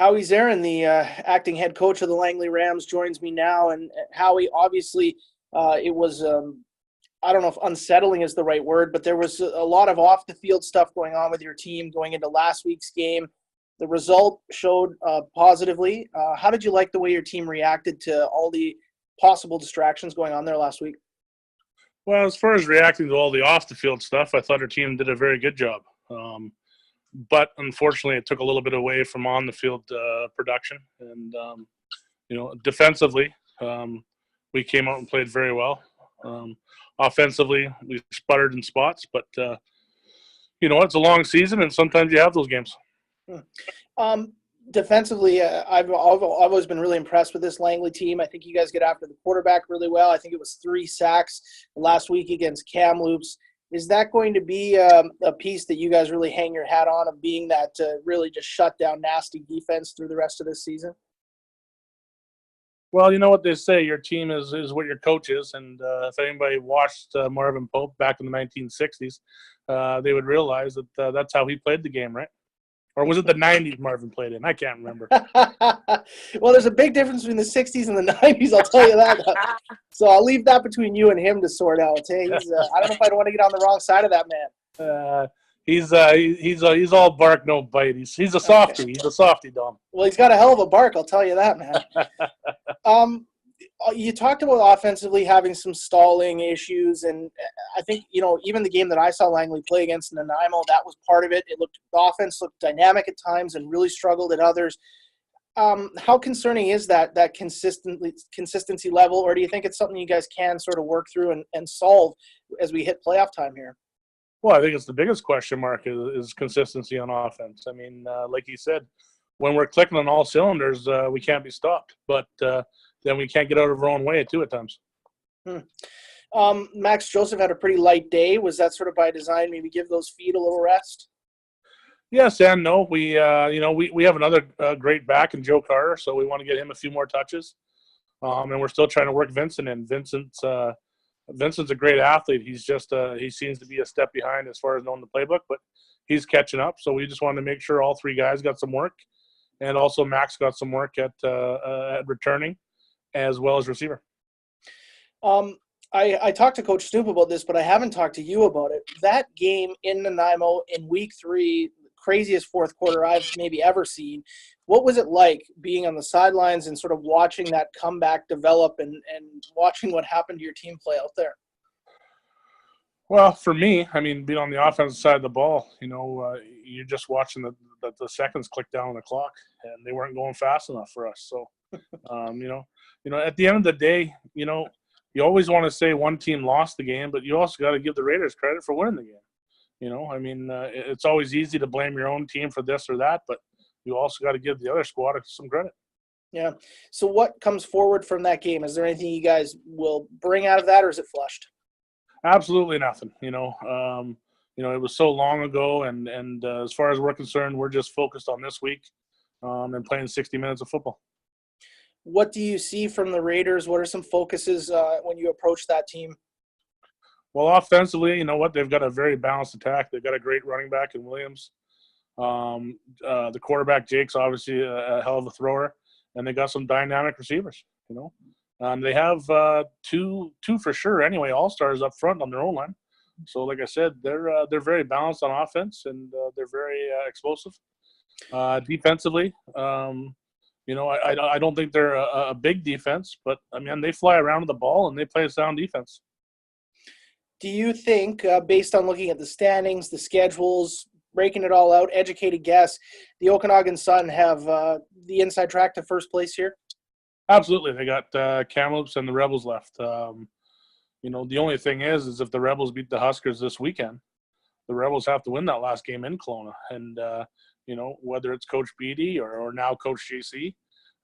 Howie Zaron, the acting head coach of the Langley Rams, joins me now. And Howie, obviously, it was I don't know if unsettling is the right word, but there was a lot of off the field stuff going on with your team going into last week's game. The result showed positively. How did you like the way your team reacted to all the possible distractions going on there last week? Well, as far as reacting to all the off the field stuff, I thought our team did a very good job. But unfortunately, it took a little bit away from on the field production. And, defensively, we came out and played very well. Offensively, we sputtered in spots. But, it's a long season, and sometimes you have those games. Defensively, I've always been really impressed with this Langley team. I think you guys get after the quarterback really well. I think it was 3 sacks last week against Kamloops. Is that going to be a piece that you guys really hang your hat on, of being that really just shut down nasty defense through the rest of this season? Well, you know what they say, your team is what your coach is. And if anybody watched Marvin Pope back in the 1960s, they would realize that that's how he played the game, right? Or was it the 90s Marvin played in? I can't remember. Well, there's a big difference between the 60s and the 90s, I'll tell you that. So I'll leave that between you and him to sort out. Hey, I don't know if I'd want to get on the wrong side of that man. He's all bark, no bite. He's a softie. Okay. He's a softie, Dom. Well, he's got a hell of a bark, I'll tell you that, man. You talked about offensively having some stalling issues, and I think, even the game that I saw Langley play against Nanaimo, that was part of it. The offense looked dynamic at times and really struggled at others. How concerning is that consistency level, or do you think it's something you guys can sort of work through and solve as we hit playoff time here? Well, I think it's the biggest question mark is consistency on offense. I mean, like you said, when we're clicking on all cylinders, we can't be stopped. But then we can't get out of our own way, too, at times. Max Joseph had a pretty light day. Was that sort of by design, maybe give those feet a little rest? Yes and no. We have another great back in Joe Carter, so we want to get him a few more touches. And we're still trying to work Vincent in. Vincent's a great athlete. He's just he seems to be a step behind as far as knowing the playbook, but he's catching up. So we just wanted to make sure all 3 guys got some work, and also Max got some work at returning as well as receiver. I talked to Coach Snoop about this, but I haven't talked to you about it. That game in Nanaimo in week 3, craziest fourth quarter I've maybe ever seen. What was it like being on the sidelines and sort of watching that comeback develop and watching what happened to your team play out there? Well, for me, I mean, being on the offensive side of the ball, you're just watching the seconds click down on the clock, and they weren't going fast enough for us. So, at the end of the day, you always want to say one team lost the game, but you also got to give the Raiders credit for winning the game. It's always easy to blame your own team for this or that, but you also got to give the other squad some credit. Yeah. So what comes forward from that game? Is there anything you guys will bring out of that, or is it flushed? Absolutely nothing. It was so long ago, and as far as we're concerned, we're just focused on this week and playing 60 minutes of football. What do you see from the Raiders? What are some focuses when you approach that team? Well, offensively, you know what? They've got a very balanced attack. They've got a great running back in Williams. The quarterback, Jake's obviously a hell of a thrower, and they got some dynamic receivers, They have two for sure anyway, all-stars up front on their own line. So, like I said, they're very balanced on offense, and they're very explosive. Defensively, I don't think they're a big defense, but, I mean, they fly around with the ball, and they play a sound defense. Do you think, based on looking at the standings, the schedules, breaking it all out, educated guess, the Okanagan Sun have the inside track to first place here? Absolutely. They got Kamloops and the Rebels left. The only thing is if the Rebels beat the Huskers this weekend, the Rebels have to win that last game in Kelowna. And, whether it's Coach Beatty or now Coach JC,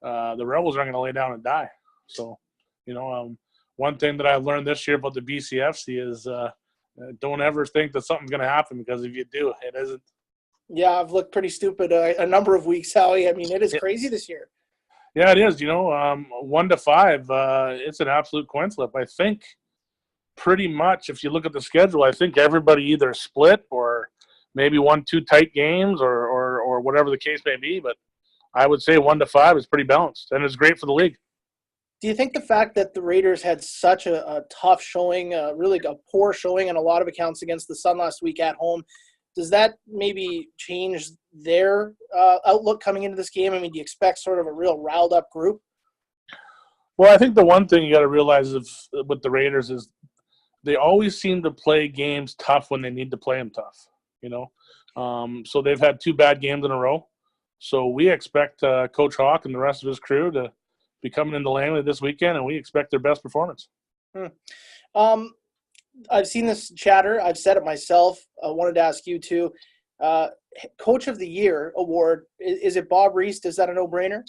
the Rebels aren't going to lay down and die. So, one thing that I've learned this year about the BCFC is don't ever think that something's going to happen, because if you do, it isn't. Yeah, I've looked pretty stupid a number of weeks, Howie. I mean, it is crazy this year. Yeah, it is. 1 to 5, it's an absolute coin flip. I think pretty much, if you look at the schedule, I think everybody either split or maybe won 2 tight games or whatever the case may be. But I would say 1-5 is pretty balanced, and it's great for the league. Do you think the fact that the Raiders had such a tough showing, really a poor showing on a lot of accounts against the Sun last week at home, does that maybe change their outlook coming into this game? I mean, do you expect sort of a real riled-up group? Well, I think the one thing you got to realize with the Raiders is they always seem to play games tough when they need to play them tough, you know. So they've had 2 bad games in a row. So we expect Coach Hawk and the rest of his crew to be coming into Langley this weekend, and we expect their best performance. I've seen this chatter. I've said it myself. I wanted to ask you too. Coach of the Year award, is it Bob Reese? Is that a no-brainer?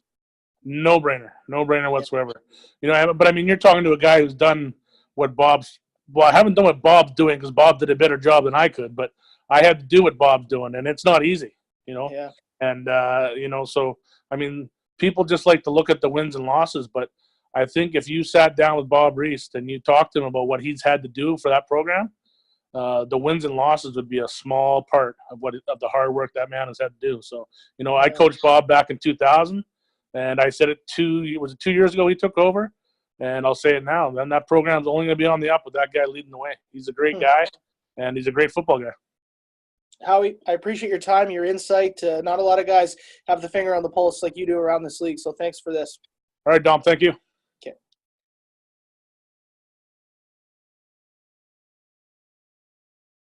No-brainer whatsoever. You know, but I mean, you're talking to a guy who's done what Bob's – well, I haven't done what Bob's doing because Bob did a better job than I could, but I had to do what Bob's doing, and it's not easy, you know. Yeah. And, you know, so, I mean, people just like to look at the wins and losses, but I think if you sat down with Bob Reese and you talked to him about what he's had to do for that program, the wins and losses would be a small part of the hard work that man has had to do. So, you know, I coached Bob back in 2000, and I said it 2 years ago he took over, and I'll say it now. Then that program's only going to be on the up with that guy leading the way. He's a great guy, and he's a great football guy. Howie, I appreciate your time, your insight. Not a lot of guys have the finger on the pulse like you do around this league, so thanks for this. All right, Dom, thank you.